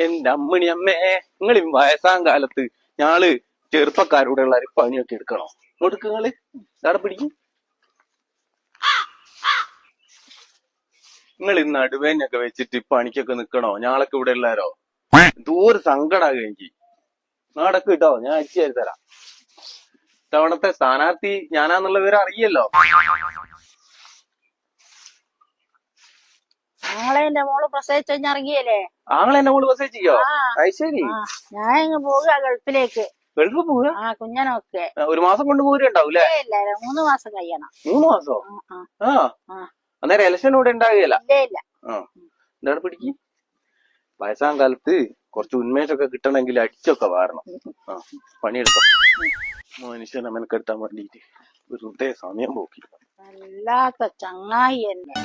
എന്റെ അമ്മണി അമ്മേ, നിങ്ങൾ വയസ്സാം കാലത്ത് ഞാള് ചെറുപ്പക്കാരുടെ ഉള്ള പണിയൊക്കെ എടുക്കണോ? കൊടുക്കുങ്ങള് അവിടെ പിടിക്കും. നിങ്ങൾ ഈ നടുവേനൊക്കെ വെച്ചിട്ട് പണിക്കൊക്കെ നിക്കണോ? ഞാളൊക്കെ ഇവിടെ ഉള്ളാരോ ദൂരെ സങ്കടാകുക എനിക്ക്. നാടൊക്കെ കിട്ടോ, ഞാൻ അടിച്ചു തരി തരാം. ഇത്തവണത്തെ സ്ഥാനാർത്ഥി ഞാനാന്നുള്ള വിവരം അറിയല്ലോ. ആങ്ങളെന്റെ മോള് പ്രസവിച്ചറിയല്ലേ? ആങ്ങളെന്റെ മോള് പ്രസവിച്ചോ? അത് ശരി. ഞാൻ ഇങ്ങ് പോവുക ഗൾഫിലേക്ക്. ഗൾഫ് പോവുക? കുഞ്ഞനൊക്കെ 1 മാസം കൊണ്ട് പോരുണ്ടാവൂലേ? ഇല്ല 3 മാസം കഴിയണം. 3 മാസോ? അന്നേരം ഇലക്ഷൻ ഇവിടെ ഉണ്ടാകുകയല്ല. എന്താണ് പിടിക്ക്. വയസ്സാം കാലത്ത് കുറച്ച് ഉന്മേഷമൊക്കെ കിട്ടണമെങ്കിൽ അടിച്ചൊക്കെ വാരണം. പണിയെടുക്കാം. മനുഷ്യനെ മെനക്കെടുത്താൻ വേണ്ടിട്ട് വെറുതെ സമയം പോക്കി. വല്ലാത്ത ചങ്ങായി തന്നെ.